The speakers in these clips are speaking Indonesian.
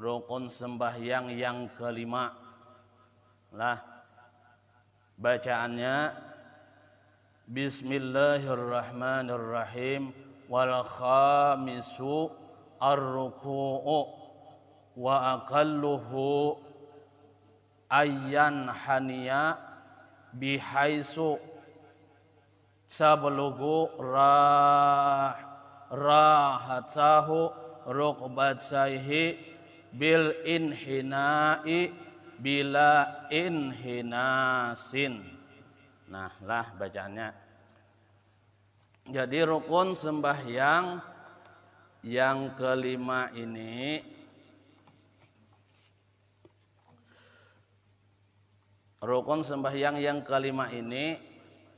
rukun sembahyang yang kelima. Lah, bacaannya Bismillahirrahmanirrahim. Wal khamisu ar-ruku'u wa aqalluhu ayyan haniya bihaisu sablugu rahatahu rukbataihi bil inhinai bila inhinasin. Nah, lah bacaannya. Jadi rukun sembahyang yang kelima ini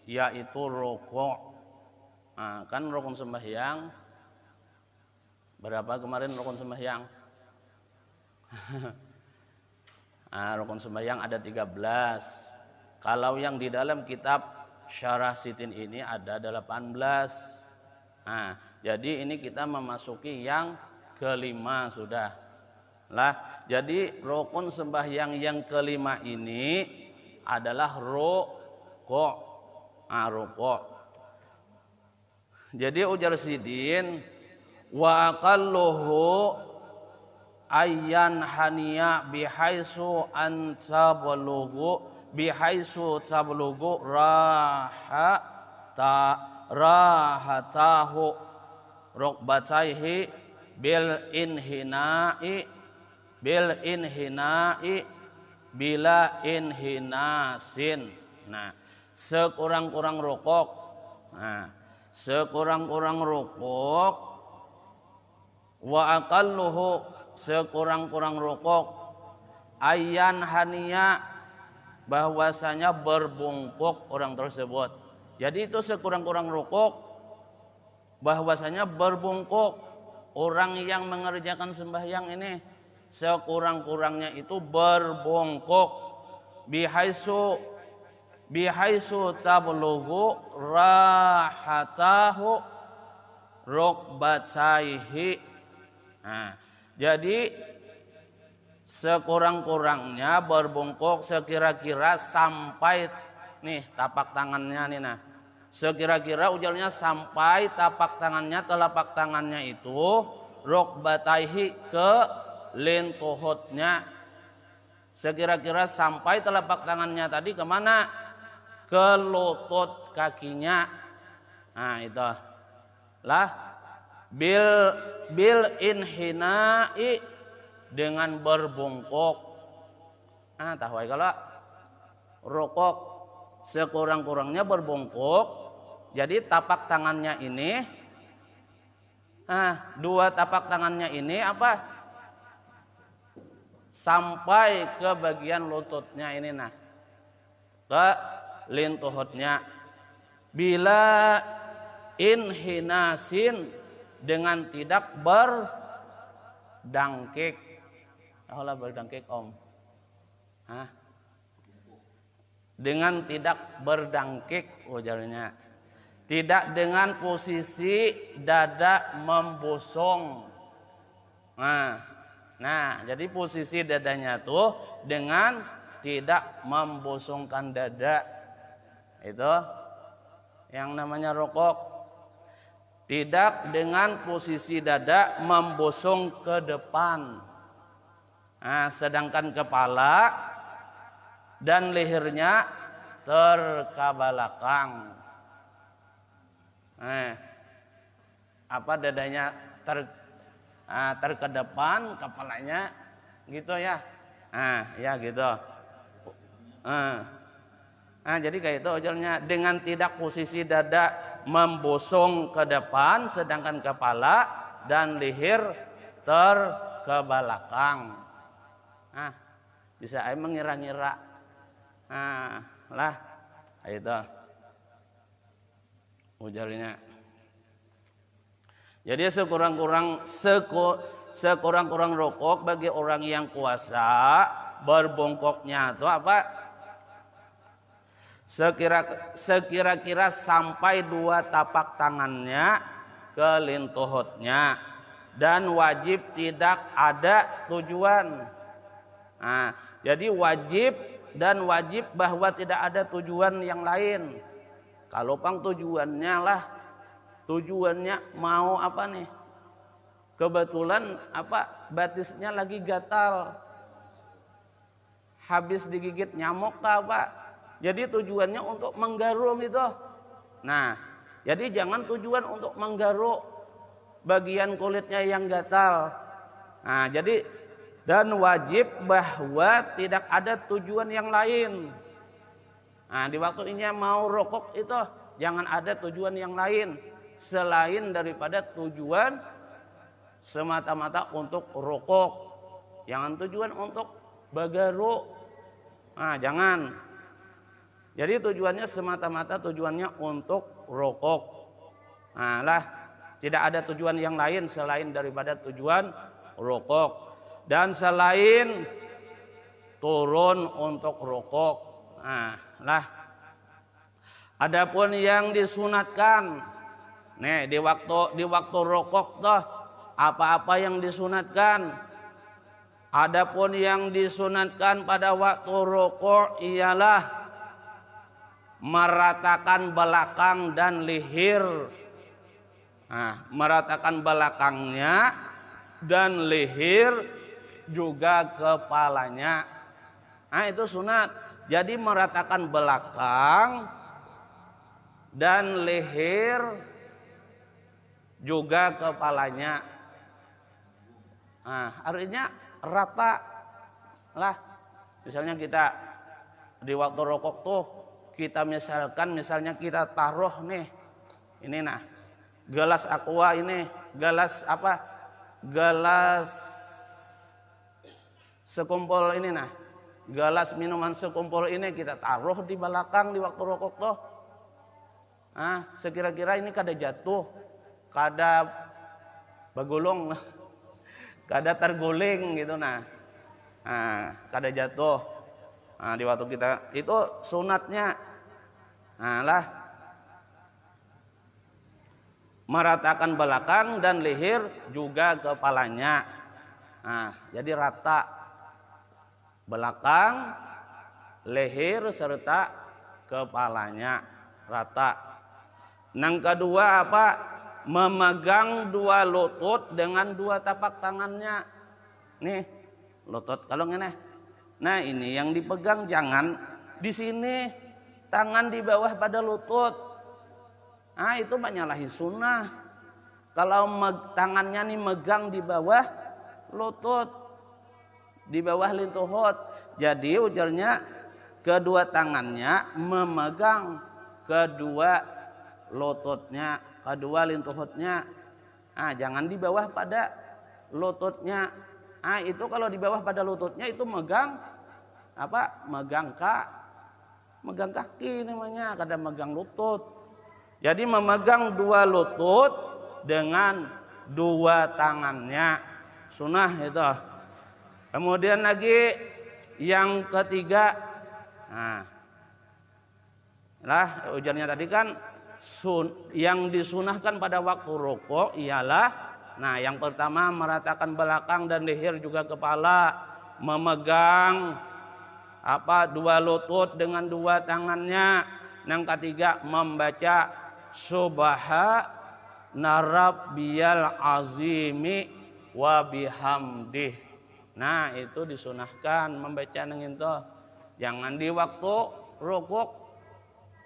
yaitu rukuk. Nah, kan rukun sembahyang berapa kemarin rukun sembahyang? Nah, rukun sembahyang ada 13. Kalau yang di dalam kitab Syarah Sitin ini ada 18. Nah, jadi ini kita memasuki yang kelima sudah. Lah, jadi rukun sembahyang yang kelima ini adalah rukuk. Nah, rukuk. Jadi ujar Sidin, wa aqalluhu ayyan haniya bihaisu tablugu rahatahu rukbataihi bil inhinai bila inhinasin. Nah, sekurang-kurang rukuk. Nah, sekurang-kurang rukuk wa aqalluhu sekurang-kurang rukuk ayyan haniya bahwasanya berbungkuk orang tersebut. Jadi itu sekurang-kurang rukuk bahwasanya berbungkuk orang yang mengerjakan sembahyang ini sekurang-kurangnya itu berbungkuk bihaisu tablughu rahatahu rukbataihi. Nah, jadi sekurang-kurangnya berbungkuk sekira-kira sampai nih tapak tangannya nih. Nah, sekira-kira ujarnya sampai tapak tangannya, telapak tangannya itu rukbataihi ke lintuhutnya. Sekira-kira sampai telapak tangannya tadi kemana? Ke lutut kakinya. Nah, itu lah bil inhinai dengan berbungkuk. Ah, tahu kalau rukuk sekurang-kurangnya berbungkuk. Jadi tapak tangannya ini dua tapak tangannya ini apa? Sampai ke bagian lututnya ini nah. Ke lintuhutnya. Bila inhinasin dengan tidak berdangkik. Allah berdangkik om. Hah? Dengan tidak berdangkik ujarnya. Tidak dengan posisi dada membusung. Nah, jadi posisi dadanya tuh dengan tidak membusungkan dada. Itu yang namanya rukuk. Tidak dengan posisi dada membusung ke depan. Nah, sedangkan kepala dan lehernya terkabelakang. Apa dadanya terkedepan, kepalanya gitu ya. Ya gitu. Jadi kayak itu ujarnya dengan tidak posisi dada membusung ke depan, sedangkan kepala dan leher terkebelakang. Bisa aja mengira-ngira. Lah itu ujarnya. Jadi sekurang-kurang rukuk bagi orang yang puasa berbongkoknya itu apa? Sekira-kira sampai dua tapak tangannya ke lintuhutnya dan wajib tidak ada tujuan. Nah, jadi wajib dan wajib bahwa tidak ada tujuan yang lain. Kalau pang tujuannya mau apa nih? Kebetulan apa batisnya lagi gatal, habis digigit nyamuk apa? Jadi tujuannya untuk menggaruk gitu. Nah, jadi jangan tujuan untuk menggaruk bagian kulitnya yang gatal. Nah, jadi dan wajib bahwa tidak ada tujuan yang lain. Nah, di waktu ini mau rokok itu jangan ada tujuan yang lain selain daripada tujuan semata-mata untuk rokok. Jangan tujuan untuk bagaruk. Nah, jangan. Jadi tujuannya semata-mata tujuannya untuk rokok. Nah, lah tidak ada tujuan yang lain selain daripada tujuan rokok. Dan selain turun untuk rokok. Nah, lah adapun yang disunatkan. Nih, di waktu rokok toh apa-apa yang disunatkan. Adapun yang disunatkan pada waktu rokok ialah meratakan belakang dan leher. Nah, meratakan belakangnya dan leher juga kepalanya. Nah, itu sunat. Jadi meratakan belakang dan leher juga kepalanya. Nah, artinya rata lah. Misalnya kita di waktu rokok tuh kita misalnya kita taruh nih, ini nah gelas aqua ini, gelas apa? Gelas sekumpul ini nah, gelas minuman sekumpul ini kita taruh di belakang di waktu rokok tuh. Nah, sekira-kira ini kada jatuh, kada bagulung, kada terguling gitu nah. Nah, kada jatuh. Nah, di waktu kita itu sunatnya. Nah, lah meratakan belakang dan leher juga kepalanya. Nah, jadi rata belakang, leher serta kepalanya rata. Yang kedua apa? Memegang dua lutut dengan dua tapak tangannya. Nih, lutut kalau ngene. Nah, ini yang dipegang jangan di sini, tangan di bawah pada lutut. Ah, itu menyalahi sunnah. Kalau tangannya nih megang di bawah lutut, di bawah lintuhut. Jadi ujarnya kedua tangannya memegang kedua lututnya, kedua lintuhutnya. Ah, jangan di bawah pada lututnya. Ah, itu kalau di bawah pada lututnya itu megang apa? Megang kaki namanya, kada megang lutut. Jadi memegang dua lutut dengan dua tangannya, sunnah itu. Kemudian lagi yang ketiga, nah, lah ujarnya tadi kan yang disunahkan pada waktu rokok ialah, nah yang pertama meratakan belakang dan leher juga kepala, memegang apa dua lutut dengan dua tangannya. Yang ketiga membaca Subhana rabbiyal azimi wa bihamdih. Nah, itu disunahkan membaca nang itu. Jangan di waktu rukuk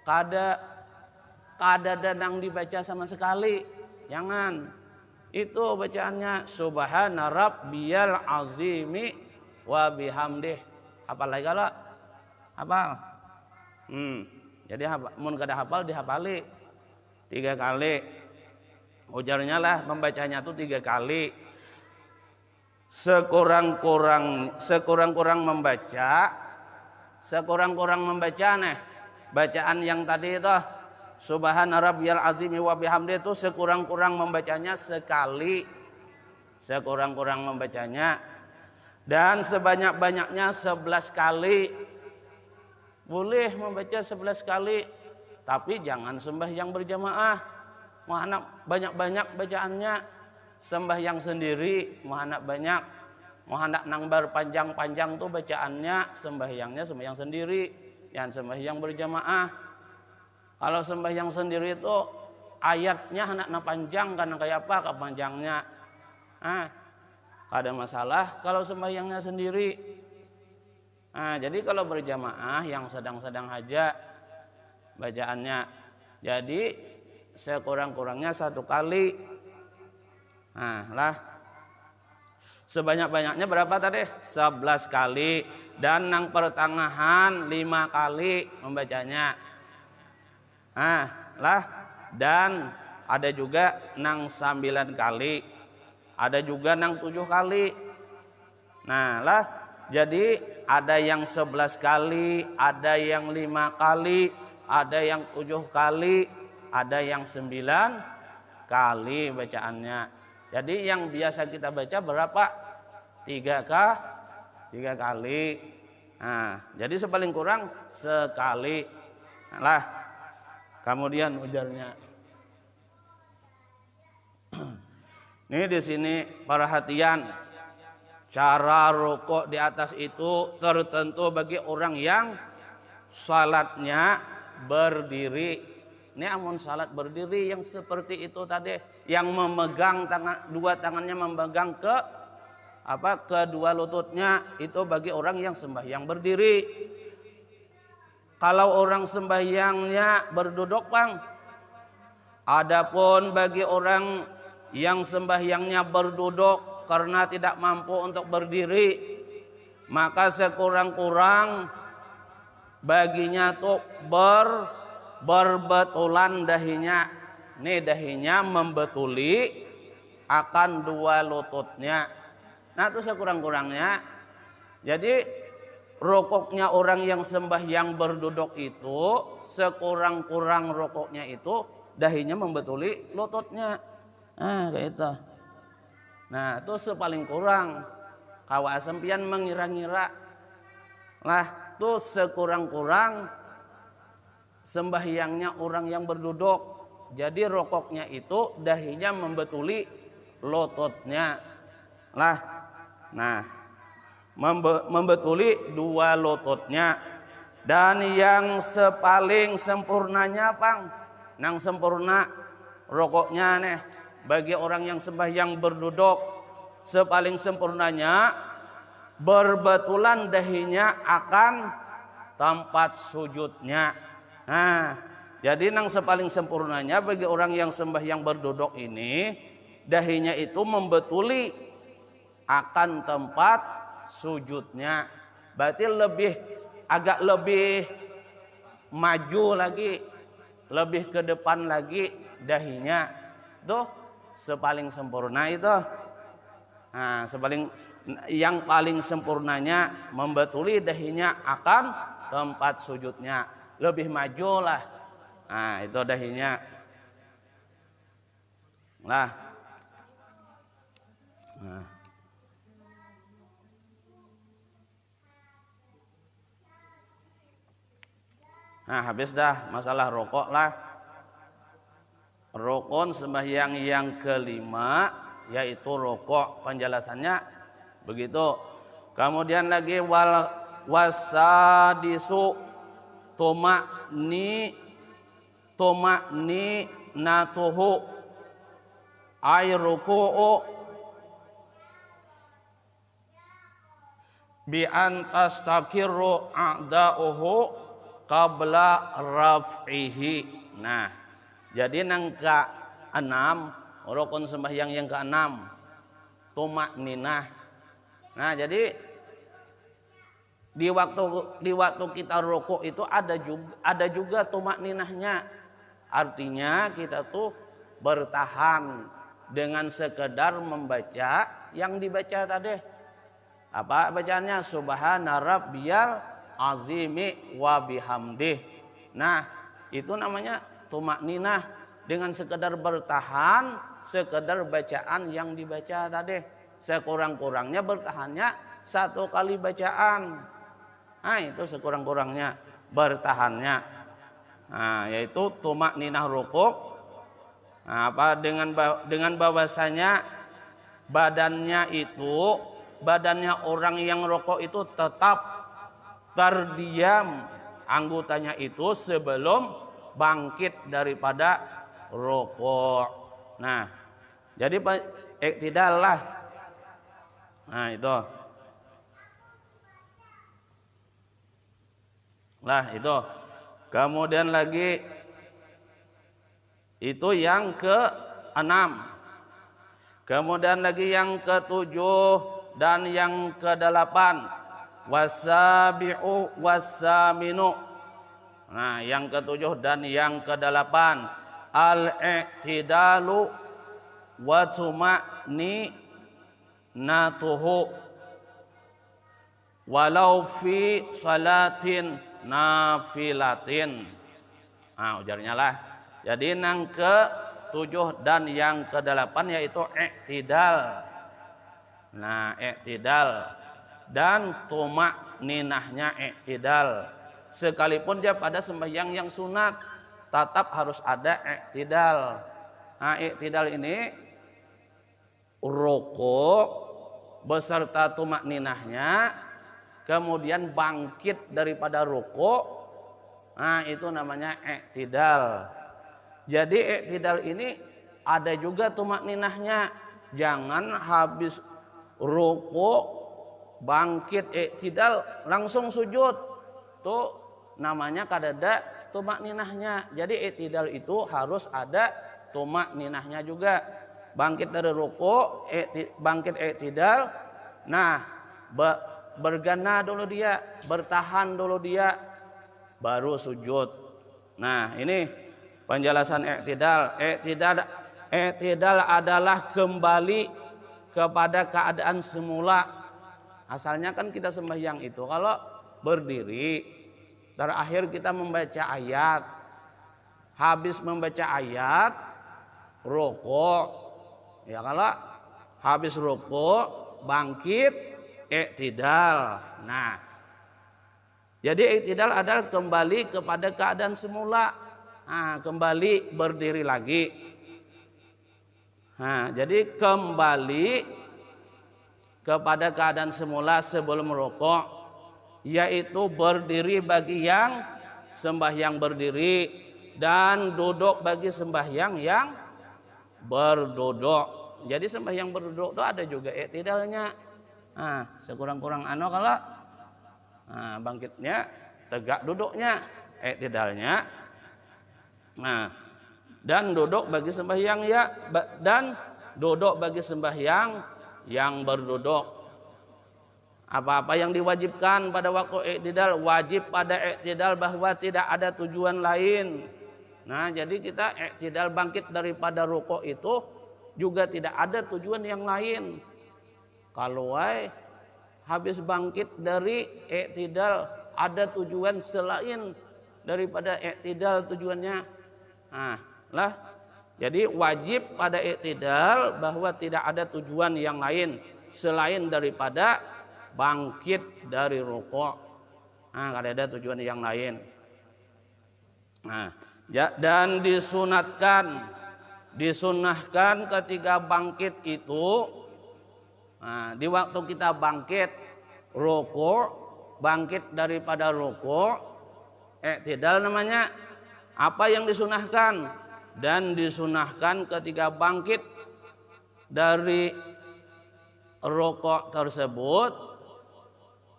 kada dadang dibaca sama sekali. Jangan. Itu bacaannya Subhana rabbiyal azimi wa bihamdih. Hafal lagi kalau? Hafal. Jadi mun kada hafal dihafali 3 kali. Ujarnya lah membacanya tuh 3 kali. Sekurang-kurang membaca nih bacaan yang tadi itu Subhana rabbiyal azimi wa bihamdi itu sekurang-kurang membacanya sekali. Sekurang-kurang membacanya dan sebanyak-banyaknya 11 kali. Boleh membaca 11 kali, tapi jangan sembahyang berjamaah. Mana banyak-banyak bacaannya. sembahyang sendiri, mau hendak banyak, mau hendak nangbar panjang-panjang tuh bacaannya, sembahyangnya sembahyang sendiri, yang sembahyang berjamaah. Kalau sembahyang sendiri itu ayatnya hendak panjang karena kayak apa kepanjangnya. Ada masalah kalau sembahyangnya sendiri. Jadi kalau berjamaah yang sedang-sedang aja bacaannya. Jadi sekurang-kurangnya 1 kali. Sebanyak-banyaknya berapa tadi? 11 kali. Dan nang pertengahan 5 kali membacanya. Dan ada juga nang 9 kali. Ada juga nang 7 kali. Jadi ada yang 11 kali, ada yang 5 kali, ada yang 7 kali, ada yang 9 kali bacaannya. Jadi yang biasa kita baca berapa? 3 kali. Jadi sepaling kurang sekali. Kemudian ujarnya. Ini di sini perhatian. Cara rukuk di atas itu tertentu bagi orang yang salatnya berdiri. Ini amun salat berdiri yang seperti itu tadi, yang memegang dua tangannya memegang kedua lututnya, itu bagi orang yang sembahyang berdiri. Kalau orang sembahyangnya berduduk, Bang. Adapun bagi orang yang sembahyangnya berduduk karena tidak mampu untuk berdiri, maka sekurang-kurang baginya tuh berbetulan dahinya. Nih dahinya membetuli akan 2 lututnya. Itu sekurang-kurangnya. Jadi rukuknya orang yang sembahyang berduduk itu sekurang-kurang rukuknya itu dahinya membetuli lututnya. Kayak itu. Itu sepaling kurang. Kawa sempian mengira-ngira. Tuh sekurang-kurang sembahyangnya orang yang berduduk. Jadi rokoknya itu dahinya membetuli lututnya. Membetuli 2 lututnya. Dan yang sepaling sempurnanya, Bang, nang sempurna rokoknya nih bagi orang yang sembahyang berduduk, sepaling sempurnanya berbetulan dahinya akan tempat sujudnya. Jadi nang sepaling sempurnanya bagi orang yang sembahyang berduduk ini, dahinya itu membetuli akan tempat sujudnya. Berarti agak lebih maju lagi, lebih ke depan lagi dahinya. Tuh sepaling sempurna itu. Yang paling sempurnanya membetuli dahinya akan tempat sujudnya. Lebih maju lah. Itu dahinya. Habis dah masalah rokok lah. Rukun sembahyang yang kelima yaitu rokok. Penjelasannya begitu. Kemudian lagi wasadisu tumakni natuhu ay ruku'u bi an tastakirru a'da'uhu qabla raf'ihi. Jadi nang ke-6, rukun sembahyang yang ke-6 tumakninah. Jadi di waktu kita rukuk itu ada juga tumakninahnya. Artinya kita tuh bertahan dengan sekedar membaca yang dibaca tadi. Apa bacaannya? Subhana rabbiyal azimi wa bihamdih. Itu namanya tumakninah, dengan sekedar bertahan, sekedar bacaan yang dibaca tadi. Sekurang-kurangnya bertahannya 1 kali bacaan. Itu sekurang-kurangnya bertahannya. Yaitu tumakninah rukuk. Dengan bahwasanya badannya orang yang rokok itu tetap terdiam anggotanya itu sebelum bangkit daripada rokok. Nah, jadi iktidal lah. Nah, itu. Lah, itu. Kemudian lagi itu yang ke-6. Kemudian lagi yang ke-7 dan yang ke-8. Wasabi'u wasaminu. Nah, yang ke-7 dan yang ke-8. Al-i'tidalu wa tuma'ninatuhu walau fi salatin nafilatin. Nah, ujarnya lah. Jadi yang ke-7 dan yang ke-8 yaitu i'tidal. Nah, i'tidal dan tumak-ninahnya i'tidal. Sekalipun dia pada sembahyang yang sunat, tetap harus ada i'tidal. Nah, i'tidal ini rukuk beserta tumak-ninahnya, kemudian bangkit daripada rukuk. Nah, itu namanya i'tidal. Jadi i'tidal ini ada juga tumak-ninahnya. Jangan habis rukuk bangkit i'tidal langsung sujud. Tuh namanya kadada tumak-ninahnya. Jadi i'tidal itu harus ada tumak-ninahnya juga. Bangkit dari rukuk, bangkit i'tidal. Nah, bergana dulu dia, bertahan dulu dia, baru sujud. Nah, ini penjelasan i'tidal. I'tidal adalah kembali kepada keadaan semula. Asalnya kan kita sembahyang itu kalau berdiri, terakhir kita membaca ayat. Habis membaca ayat, rukuk. Ya, kalau habis rukuk, bangkit, i'tidal. Nah, jadi i'tidal adalah kembali kepada keadaan semula. Nah, kembali berdiri lagi. Nah, jadi kembali kepada keadaan semula sebelum rukuk, yaitu berdiri bagi yang sembahyang berdiri dan duduk bagi sembahyang yang berduduk. Jadi sembahyang berduduk itu ada juga i'tidalnya. Nah, sekurang-kurang kalau bangkitnya tegak duduknya, i'tidalnya. Nah, dan duduk bagi sembahyang dan duduk bagi sembahyang yang berduduk. Apa-apa yang diwajibkan pada waktu i'tidal, wajib pada i'tidal bahwa tidak ada tujuan lain. Nah, jadi kita i'tidal bangkit daripada rukuk itu juga tidak ada tujuan yang lain. Kalau habis bangkit dari i'tidal ada tujuan selain daripada i'tidal tujuannya. Nah, lah. Jadi wajib pada i'tidal bahwa tidak ada tujuan yang lain selain daripada bangkit dari rukuk. Nah, kada ada tujuan yang lain. Nah, dan disunahkan ketika bangkit itu, nah, di waktu kita bangkit rukuk, bangkit daripada rukuk, i'tidal namanya. Apa yang disunahkan? Dan disunahkan ketika bangkit dari rukuk tersebut,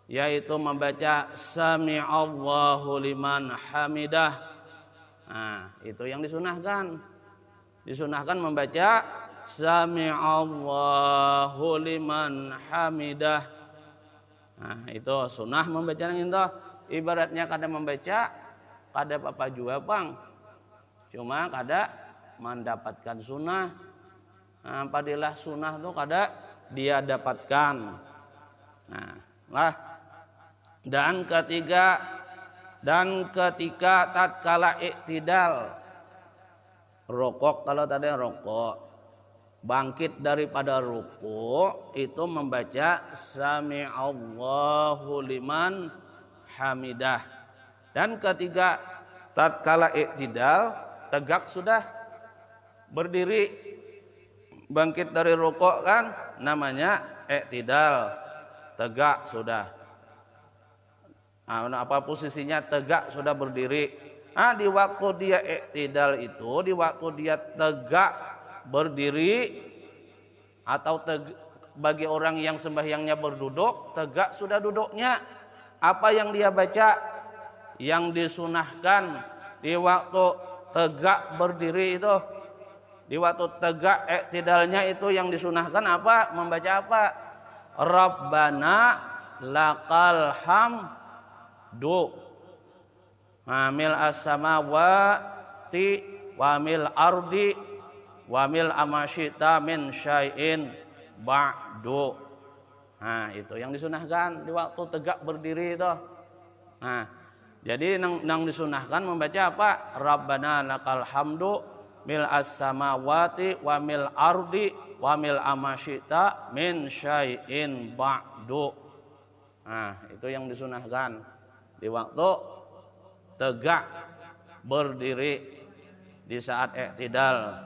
yaitu membaca sami'allahu liman hamidah. Nah, itu yang disunahkan. Disunahkan membaca sami'allahu liman hamidah. Nah, itu sunnah membaca itu. Ibaratnya kada membaca, kada apa-apa juga, Bang. Cuma kada mendapatkan sunnah. Nah, padilah sunnah itu kada dia dapatkan. Nah, lah. Dan ketika tatkala i'tidal rukuk, kalau tadi rukuk bangkit daripada rukuk itu membaca sami'allahu liman hamidah. Dan ketika tatkala i'tidal tegak sudah berdiri bangkit dari rukuk kan namanya i'tidal, tegak sudah. Apa posisinya? Tegak sudah berdiri. Di waktu dia i'tidal itu, di waktu dia tegak berdiri atau bagi orang yang sembahyangnya berduduk, tegak sudah duduknya. Apa yang dia baca? Yang disunahkan di waktu tegak berdiri itu, di waktu tegak i'tidalnya itu yang disunahkan apa? Membaca apa? Rabbana lakal hamdu mil as-samawati wa mil ardi wa mil amasyita min syai'in ba'du. Nah, itu yang disunahkan di waktu tegak berdiri itu. Nah, jadi yang disunahkan membaca apa? Rabbana lakal hamdu mil as-samawati wa mil ardi wa mil amasyita min syai'in ba'du. Nah, itu yang disunahkan di waktu tegak berdiri di saat i'tidal.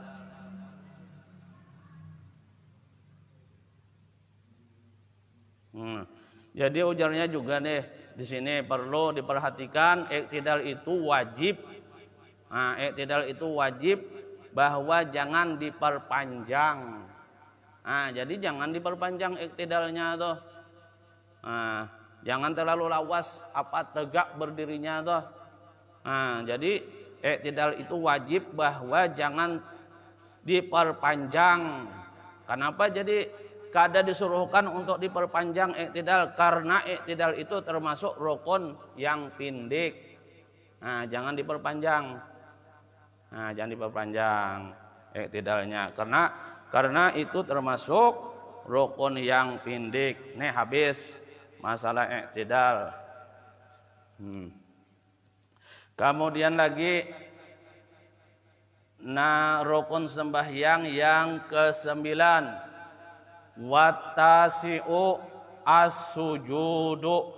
Jadi ujarnya juga nih di sini perlu diperhatikan, i'tidal itu wajib. I'tidal itu wajib bahwa jangan diperpanjang. Jadi jangan diperpanjang i'tidalnya tuh. Jangan terlalu lawas apa tegak berdirinya tuh. Jadi i'tidal itu wajib bahwa jangan diperpanjang. Kenapa jadi kada disuruhkan untuk diperpanjang i'tidal? Karena i'tidal itu termasuk rukun yang pindik. Jangan diperpanjang. Jangan diperpanjang i'tidalnya karena itu termasuk rukun yang pindik. Nih habis masalah i'tidal. Kemudian lagi rukun sembahyang yang ke-9, wattasi'u as-sujudu.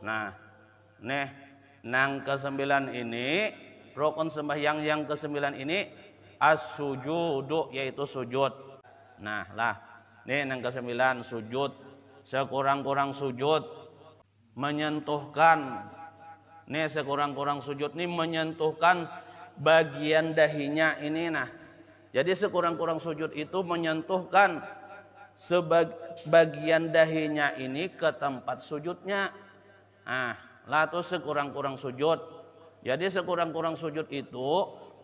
Nang ke-9 ini, rukun sembahyang yang ke-9 ini as-sujudu, yaitu sujud. Nih nang ke-9 sujud. Sekurang-kurang sujud menyentuhkan. Nih sekurang-kurang sujud nih menyentuhkan bagian dahinya ini. Jadi sekurang-kurang sujud itu menyentuhkan sebagian dahinya ini ke tempat sujudnya. Lalu sekurang-kurang sujud. Jadi sekurang-kurang sujud itu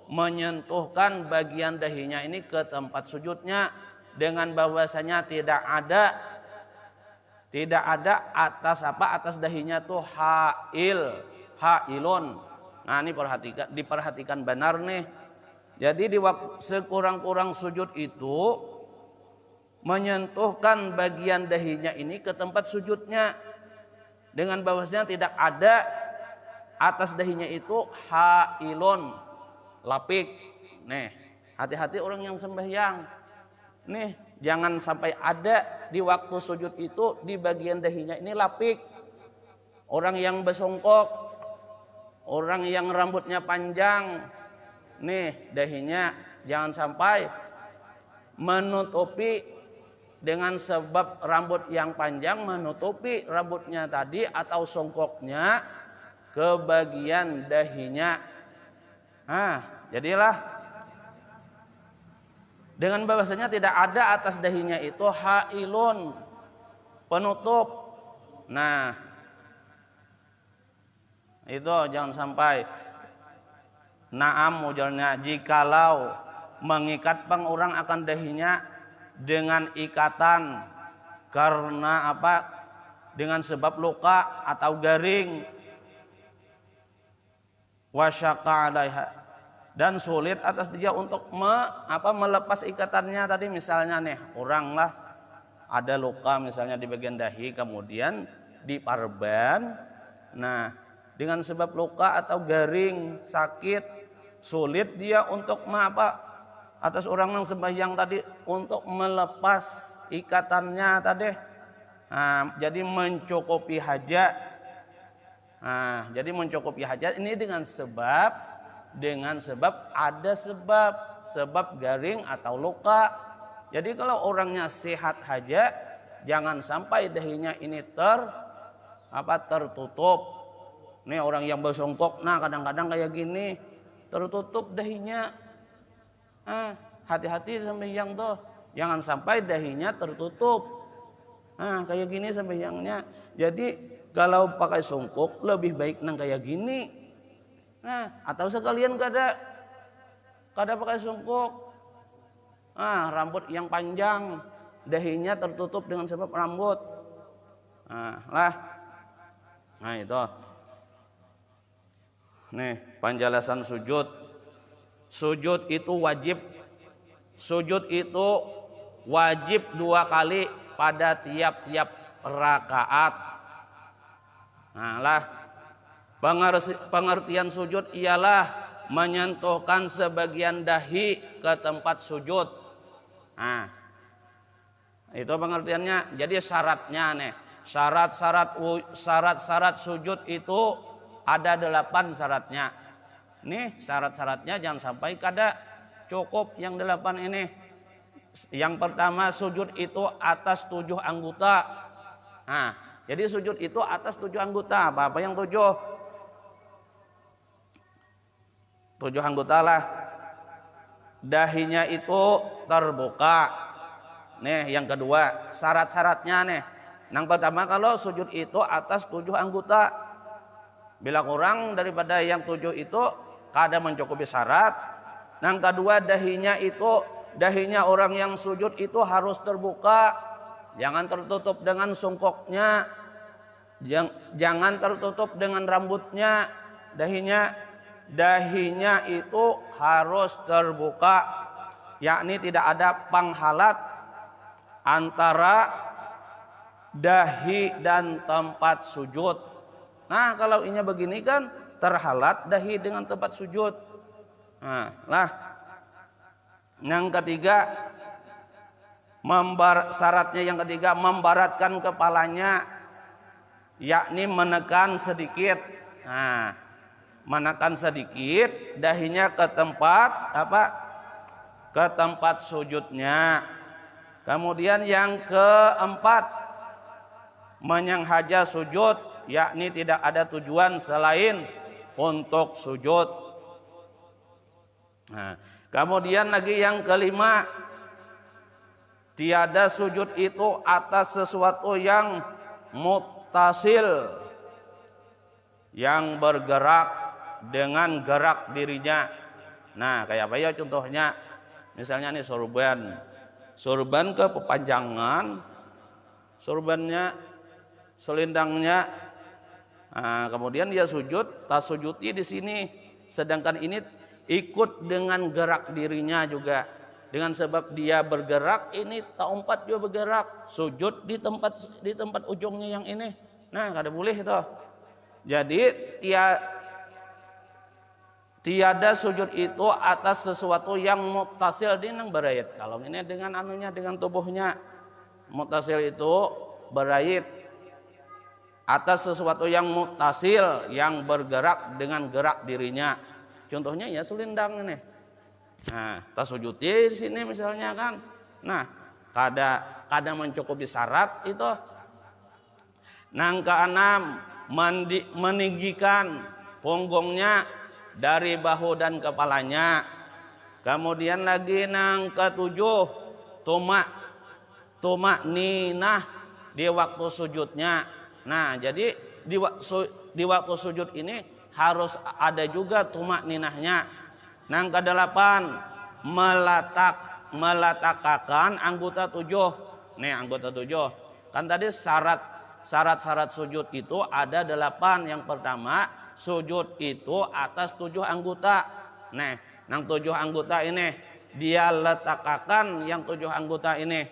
menyentuhkan bagian dahinya ini ke tempat sujudnya dengan bahwasanya tidak ada atas dahinya tuh hailun. Ini diperhatikan benar nih. Jadi di waktu sekurang-kurang sujud itu menyentuhkan bagian dahinya ini ke tempat sujudnya dengan bahwasanya tidak ada atas dahinya itu hailun, lapik. Nih, hati-hati orang yang sembahyang. Nih, jangan sampai ada di waktu sujud itu di bagian dahinya ini lapik. Orang yang besongkok, orang yang rambutnya panjang, nih dahinya jangan sampai menutupi dengan sebab rambut yang panjang menutupi rambutnya tadi atau songkoknya ke bagian dahinya. Jadilah dengan bahwasanya tidak ada atas dahinya itu hailun, penutup. Itu jangan sampai. Naam ujarnya, jikalau mengikat orang akan dahinya dengan ikatan karena apa? Dengan sebab luka atau garing, wasyaqa alaiha, dan sulit atas dia untuk melepas ikatannya tadi. Misalnya nih, orang lah ada luka misalnya di bagian dahi kemudian diparban. Dengan sebab luka atau garing, sakit, sulit dia untuk atas orang yang sembahyang tadi untuk melepas ikatannya tadi. Jadi mencukupi hajat. Jadi mencukupi hajat ini dengan sebab ada sebab garing atau luka. Jadi kalau orangnya sehat aja, jangan sampai dahinya ini tertutup. Nih orang yang bersongkok, nah kadang-kadang kayak gini, tertutup dahinya. Hati-hati sembahyang tuh, jangan sampai dahinya tertutup. Kayak gini sembahyangnya. Jadi kalau pakai songkok lebih baik nang kayak gini. Atau sekalian kada pakai songkok. Rambut yang panjang, dahinya tertutup dengan sebab rambut. Nah itu. Nih penjelasan sujud. Sujud itu wajib. Sujud itu wajib 2 kali pada tiap-tiap rakaat. Pengertian sujud ialah menyentuhkan sebagian dahi ke tempat sujud. Itu pengertiannya. Jadi syaratnya nih, syarat sujud itu ada 8 syaratnya. Nih syarat-syaratnya jangan sampai kada cukup yang 8 ini. Yang pertama, sujud itu atas 7 anggota. Jadi sujud itu atas 7 anggota. Apa yang 7? 7 anggota lah. Dahinya itu terbuka. Nih yang kedua, syarat-syaratnya nih. Yang pertama, kalau sujud itu atas 7 anggota. Bila kurang daripada yang 7 itu kada mencukupi syarat. Yang kedua, dahinya orang yang sujud itu harus terbuka. Jangan tertutup dengan songkoknya. Jangan tertutup dengan rambutnya. Dahinya itu harus terbuka, yakni tidak ada penghalat antara dahi dan tempat sujud. Nah kalau ini begini kan terhalat dahi dengan tempat sujud. Yang ketiga, syaratnya yang ketiga membaratkan kepalanya, yakni menekan sedikit. Menekan sedikit dahinya ke tempat sujudnya. Kemudian yang keempat, menyengaja sujud, yakni tidak ada tujuan selain untuk sujud. Kemudian lagi yang kelima, tiada sujud itu atas sesuatu yang muttasil, yang bergerak dengan gerak dirinya. Nah kayak apa ya contohnya? Misalnya nih sorban ke pepanjangan, sorbannya, selendangnya. Kemudian dia sujud, tas sujudnya di sini. Sedangkan ini ikut dengan gerak dirinya juga. Dengan sebab dia bergerak, ini taumpat juga bergerak. Sujud di tempat ujungnya yang ini. Nah kada boleh itu. Jadi tiada sujud itu atas sesuatu yang muttasil dengan berayat. Kalau ini dengan dengan tubuhnya. Muttasil itu berayat atas sesuatu yang muttasil, yang bergerak dengan gerak dirinya. Contohnya ya selendang ini. Nah, tas sujud di sini misalnya kan. Nah, kada mencukupi syarat itu. Nang keenam, meninggikan punggungnya dari bahu dan kepalanya. Kemudian lagi nang ketujuh, tumak ninah di waktu sujudnya. Nah jadi di waktu sujud ini harus ada juga tumak ninahnya. Nang kedelapan, meletakkan anggota 7. Nih anggota 7. Kan tadi syarat sujud itu ada 8. Yang pertama, sujud itu atas 7 anggota. Nah, yang 7 anggota ini dia letakkan yang 7 anggota ini.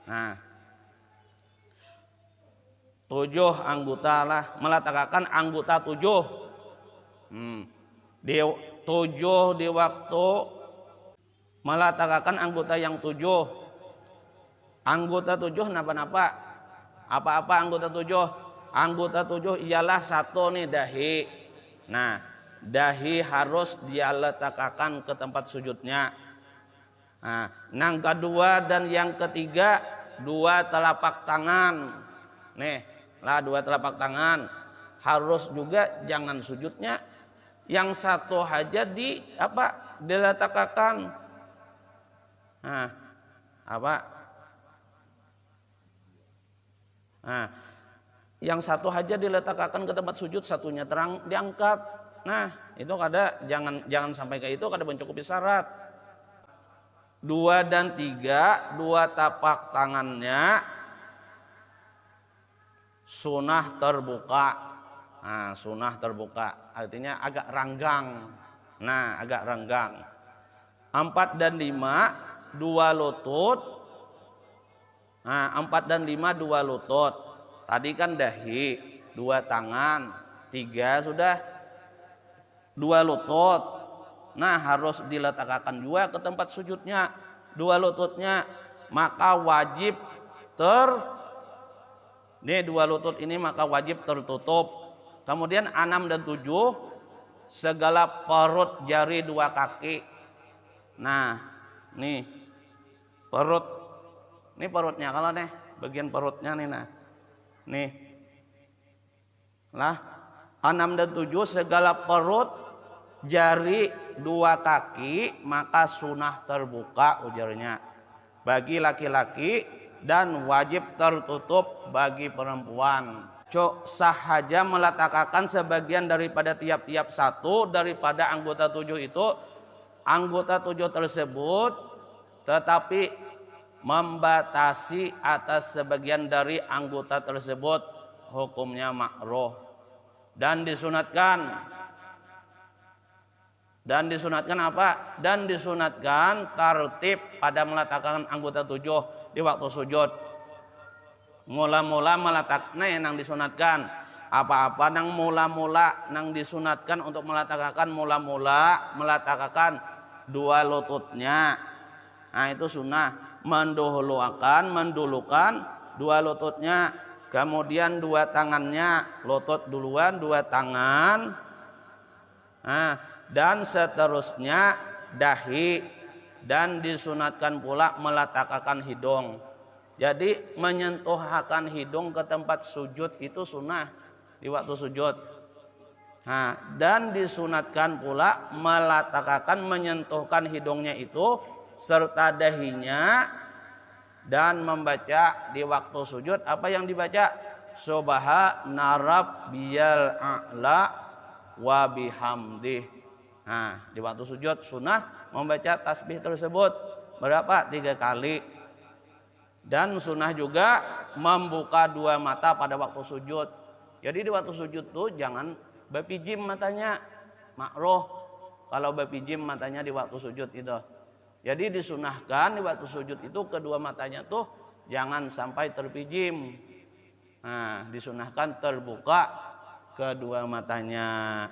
Nah, 7 anggota lah, meletakkan anggota 7. Di 7 di waktu meletakkan anggota yang 7. Anggota 7 napa-napa? Apa-apa anggota 7? Anggota 7 ialah 1 nih dahi. Nah, dahi harus dia letakkan ke tempat sujudnya. Nah, yang kedua dan yang ketiga dua telapak tangan. Nih, lah dua telapak tangan. Harus juga jangan sujudnya yang satu aja diletakkan. Nah, apa? Nah, yang satu aja diletakkan ke tempat sujud, satunya terang diangkat. Nah, itu kada jangan sampai ke itu, kada mencukupi syarat. 2 dan 3, dua tapak tangannya sunah terbuka. Nah, sunah terbuka artinya agak ranggang. Nah, agak ranggang. 4 dan 5, dua lutut. Nah, 4 dan 5 dua lutut. Tadi kan dahi, dua tangan. 3 sudah dua lutut. Nah, harus diletakkan juga ke tempat sujudnya dua lututnya. Maka wajib dua lutut ini maka wajib tertutup. Kemudian 6 dan 7 segala perut jari dua kaki. Nah, nih perut. Ini perutnya kalau nih bagian perutnya nih nah. Nih. Lah 6 dan 7 segala perut jari dua kaki maka sunah terbuka ujarnya bagi laki-laki dan wajib tertutup bagi perempuan. Sahaja meletakkan sebagian daripada tiap-tiap satu daripada anggota 7 itu, anggota 7 tersebut tetapi membatasi atas sebagian dari anggota tersebut hukumnya makruh dan disunatkan apa? Dan disunatkan tertib pada meletakkan anggota 7 di waktu sujud. Mula-mula meletakkan yang disunatkan. Apa-apa nang mula-mula nang disunatkan untuk meletakkan mula-mula meletakkan dua lututnya. Nah, itu sunnah. Mendulukan dua lututnya. Kemudian dua tangannya, lutut duluan, dua tangan. Nah, dan seterusnya dahi, dan disunatkan pula meletakkan hidung. Jadi menyentuhkan hidung ke tempat sujud itu sunnah di waktu sujud. Nah, dan disunatkan pula meletakkan menyentuhkan hidungnya itu serta dahinya dan membaca di waktu sujud apa yang dibaca? Subhana rabbiyal a'la wa bihamdih. Nah, di waktu sujud sunnah membaca tasbih tersebut berapa? 3 kali. Dan sunnah juga membuka dua mata pada waktu sujud. Jadi di waktu sujud tuh jangan bepijim matanya, makruh kalau bepijim matanya di waktu sujud itu. Jadi disunahkan di waktu sujud itu kedua matanya tuh jangan sampai terpijim. Nah, disunahkan terbuka kedua matanya.